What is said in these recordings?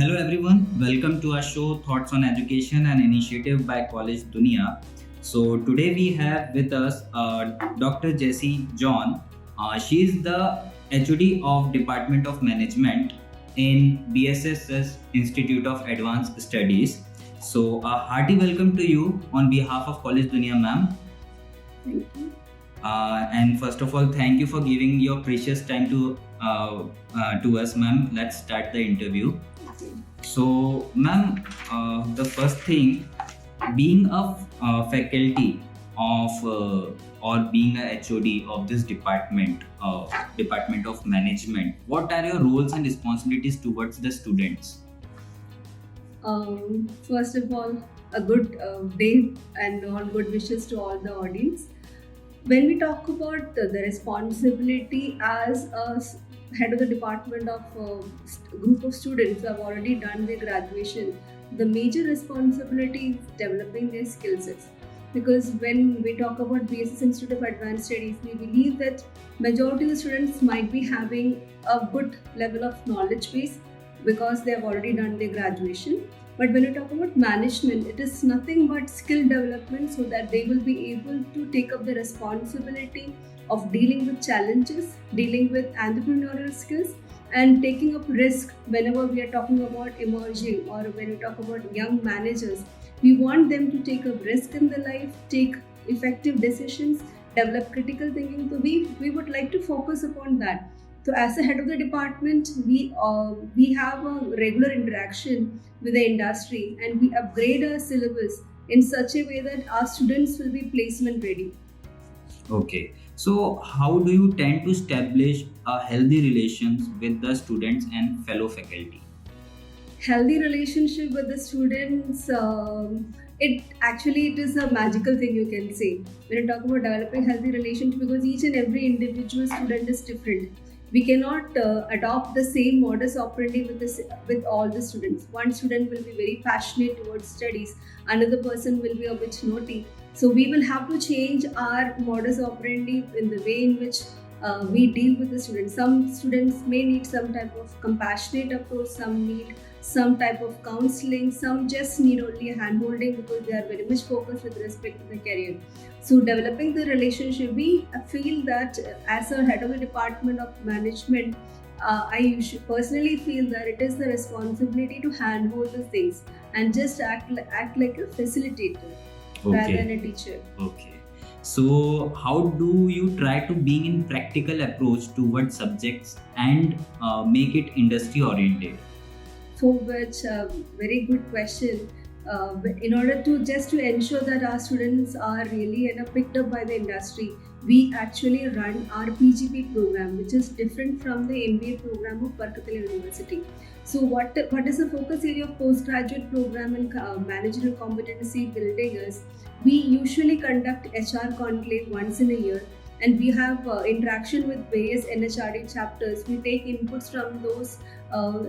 Hello everyone, welcome to our show Thoughts on Education and Initiative by College Dunia. So today we have with us Dr. Jessy John. She is the HOD of Department of Management in BSS's Institute of Advanced Studies. So a hearty welcome to you on behalf of College Dunia, ma'am. Thank you. And first of all, thank you for giving your precious time to us, ma'am. Let's start the interview. Okay. So, ma'am, the first thing, being a faculty of or being a HOD of this Department of Management, what are your roles and responsibilities towards the students? First of all, a good day and all good wishes to all the audience. When we talk about the responsibility as head of the department of group of students who have already done their graduation, the major responsibility is developing their skill sets. Because when we talk about BSS Institute of Advanced Studies, we believe that majority of the students might be having a good level of knowledge base because they have already done their graduation. But when you talk about management, it is nothing but skill development so that they will be able to take up the responsibility of dealing with challenges, dealing with entrepreneurial skills, and taking up risk whenever we are talking about emerging or when we talk about young managers. We want them to take up risk in their life, take effective decisions, develop critical thinking. So we would like to focus upon that. So as a head of the department, we have a regular interaction with the industry and we upgrade our syllabus in such a way that our students will be placement ready. Okay. So, how do you tend to establish a healthy relations with the students and fellow faculty? Healthy relationship with the students, it is a magical thing, you can say, when you talk about developing healthy relationship, because each and every individual student is different. We cannot adopt the same modus operandi with all the students. One student will be very passionate towards studies, another person will be a bit naughty. So we will have to change our modus operandi in the way in which we deal with the students. Some students may need some type of compassionate approach, some need some type of counseling, some just need only a hand holding because they are very much focused with respect to the career. So developing the relationship, we feel that as a head of the department of management, personally feel that it is the responsibility to handhold the things and just act like a facilitator rather than a teacher. Okay. So, how do you try to being in practical approach towards subjects and make it industry oriented? For which, very good question. In order to ensure that our students are really picked up by the industry, we actually run our PGP program, which is different from the MBA program of Barkatala University. So what is the focus area of postgraduate program in managerial competency building is we usually conduct HR conclave once in a year and we have interaction with various NHRD chapters. We take inputs from those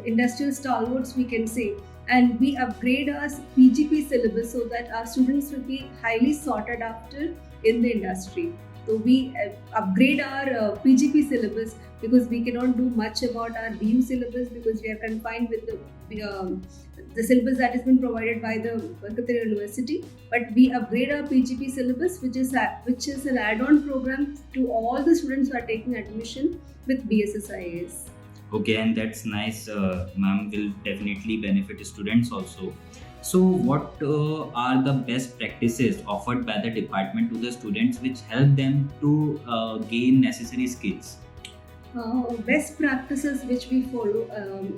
industrial stalwarts, we can say, and we upgrade our PGP syllabus so that our students will be highly sought after in the industry. So we upgrade our PGP syllabus because we cannot do much about our BU syllabus because we are confined with the syllabus that has been provided by the Barkatala University. But we upgrade our PGP syllabus, which is an add-on program to all the students who are taking admission with BSSIAS. Okay, and that's nice, ma'am. Will definitely benefit students also. So, what are the best practices offered by the department to the students which help them to gain necessary skills? Best practices which we follow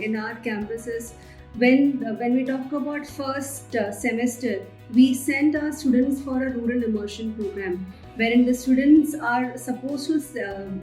in our campuses, when we talk about first semester, we send our students for a rural immersion program wherein the students are supposed to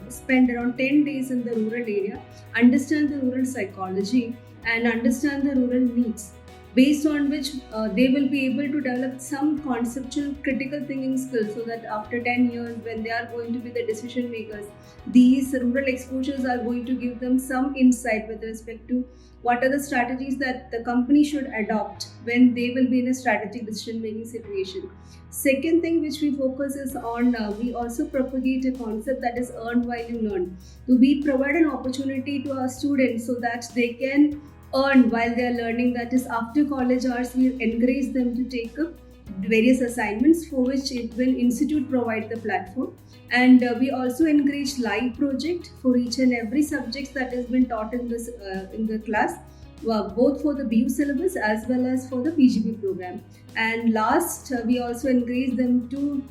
spend around 10 days in the rural area, understand the rural psychology and understand the rural needs, based on which they will be able to develop some conceptual critical thinking skills so that after 10 years when they are going to be the decision makers, these rural exposures are going to give them some insight with respect to what are the strategies that the company should adopt when they will be in a strategic decision making situation. Second thing which we focus is on, we also propagate a concept that is earn while you learn. So we provide an opportunity to our students so that they can earn while they are learning. That is, after college hours, we encourage them to take up various assignments for which it will institute provide the platform. And we also encourage live project for each and every subjects that has been taught in the class, both for the BU syllabus as well as for the PGP program. And last, we also encourage them to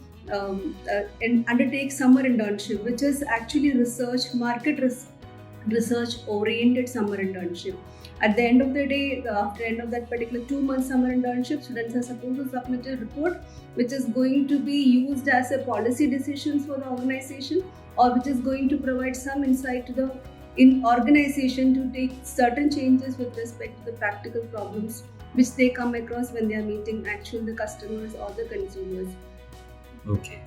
and undertake summer internship, which is actually research oriented summer internship. At the end of the day, after end of that particular 2 month summer internship, students are supposed to submit a report which is going to be used as a policy decisions for the organization, or which is going to provide some insight to the in organization to take certain changes with respect to the practical problems which they come across when they are meeting actual the customers or the consumers. Okay.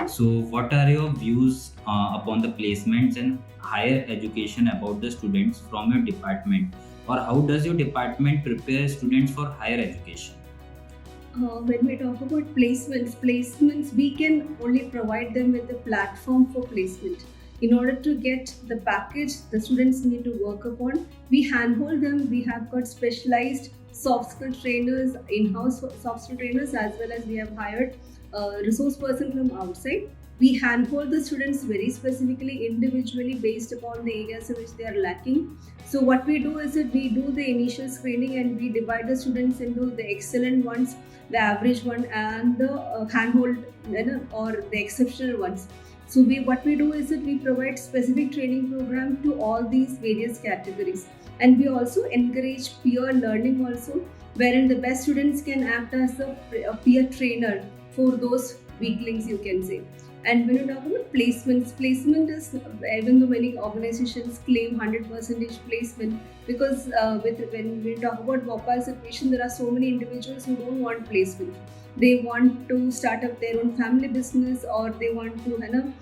So, what are your views upon the placements in higher education about the students from your department, or how does your department prepare students for higher education? When we talk about placements, we can only provide them with a platform for placement. In order to get the package the students need to work upon, we handhold them. We have got specialized soft skill trainers, in-house soft skill trainers, as well as we have hired a resource person from outside. We handhold the students very specifically, individually based upon the areas in which they are lacking. So what we do is that we do the initial screening and we divide the students into the excellent ones, the average one, and the handhold or the exceptional ones. So we what we do is that we provide specific training program to all these various categories, and we also encourage peer learning also, wherein the best students can act as a peer trainer for those weaklings, you can say. And when you talk about placements, placement is, even though many organizations claim 100% placement, because when we talk about Bhopal situation, there are so many individuals who don't want placement. They want to start up their own family business, or they want to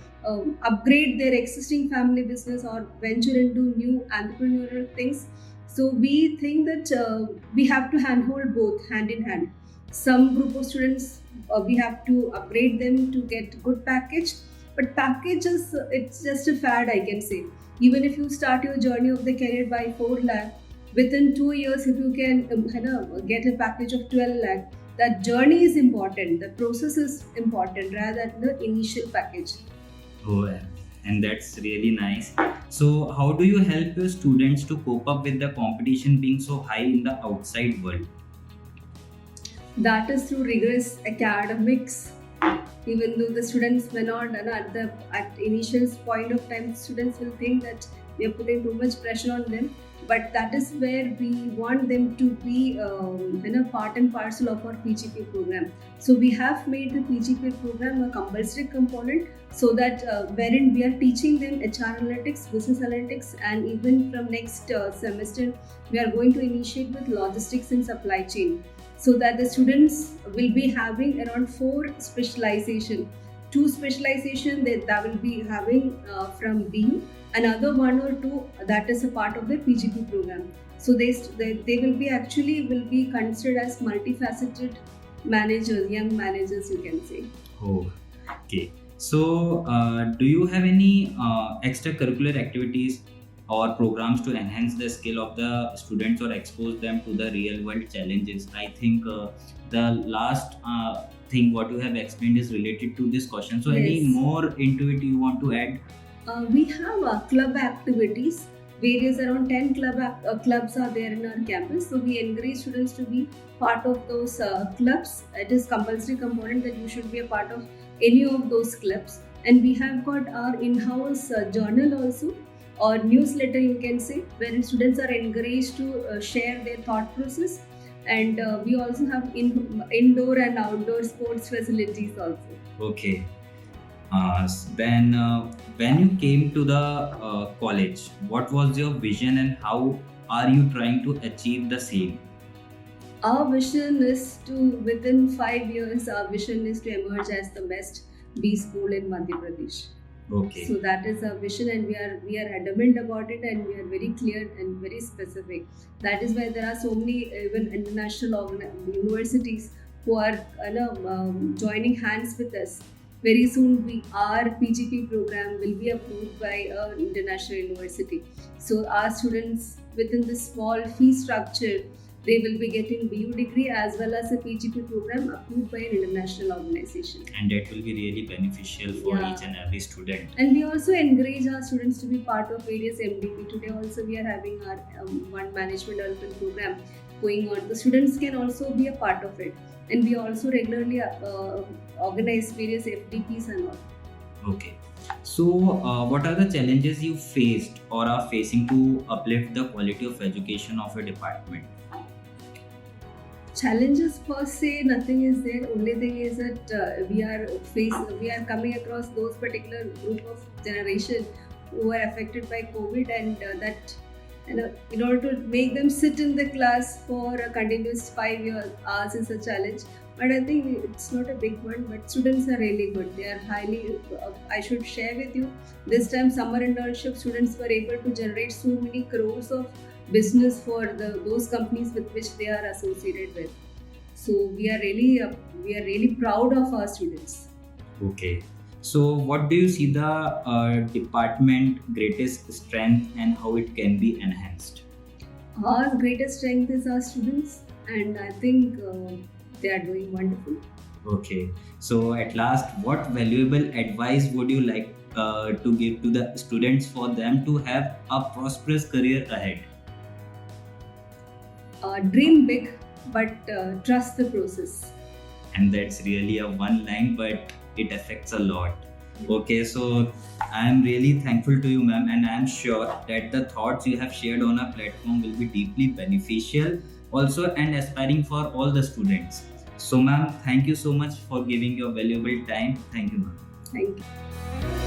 upgrade their existing family business or venture into new entrepreneurial things. So we think that we have to handhold both hand in hand. Some group of students, we have to upgrade them to get good package, but package is it's just a fad, I can say. Even if you start your journey of the career by 4 lakh, within 2 years if you can get a package of 12 lakh, that journey is important, the process is important rather than the initial package. Oh, and that's really nice. So, how do you help your students to cope up with the competition being so high in the outside world? That is through rigorous academics. Even though the students may not, at initial point of time, students will think that we are putting too much pressure on them. But that is where we want them to be, part and parcel of our PGP program. So we have made the PGP program a compulsory component, so that wherein we are teaching them HR analytics, business analytics, and even from next semester, we are going to initiate with logistics and supply chain, so that the students will be having around 4 specialization. 2 specialization that will be having from BU, another 1 or 2 that is a part of the PGP program. So they will be actually will be considered as multifaceted managers, young managers, you can say. Oh, okay. So, do you have any extracurricular activities or programs to enhance the skill of the students or expose them to the real world challenges? I think the last thing what you have explained is related to this question. So, any Yes. more into it you want to add? We have club activities. Various around 10 clubs are there in our campus. So we encourage students to be part of those clubs. It is compulsory component that you should be a part of any of those clubs. And we have got our in-house journal also, or newsletter, you can say, wherein students are encouraged to share their thought process. And we also have indoor and outdoor sports facilities also. Okay. Then, when you came to the college, what was your vision and how are you trying to achieve the same? Our vision is to, within 5 years, our vision is to emerge as the best B school in Madhya Pradesh. Okay. So that is our vision, and we are adamant about it, and we are very clear and very specific. That is why there are so many even international universities who are joining hands with us. Very soon, our PGP program will be approved by an international university. So our students within this small fee structure, they will be getting BU degree as well as a PGP program approved by an international organization. And that will be really beneficial for Yeah. each and every student. And we also encourage our students to be part of various MDP. Today also we are having our one management development program going on. The students can also be a part of it. And we also regularly organize various FDPs and all. Okay. So, what are the challenges you faced or are facing to uplift the quality of education of your department? Challenges per se, nothing is there. Only thing is that we are coming across those particular group of generation who are affected by COVID, and that in order to make them sit in the class for a continuous 5 hours is a challenge. But I think it's not a big one. But students are really good. They are highly. I should share with you. This time summer internship students were able to generate so many crores of business for those companies with which they are associated with. So we are really proud of our students. Okay. So, what do you see the department greatest strength and how it can be enhanced? Our greatest strength is our students, and I think they are doing wonderful. Okay. So, at last, what valuable advice would you like to give to the students for them to have a prosperous career ahead? Dream big, but trust the process. And that's really a one line, but it affects a lot. Okay, so I'm really thankful to you, ma'am, and I'm sure that the thoughts you have shared on our platform will be deeply beneficial also and aspiring for all the students. So, ma'am, thank you so much for giving your valuable time. Thank you, ma'am. Thank you.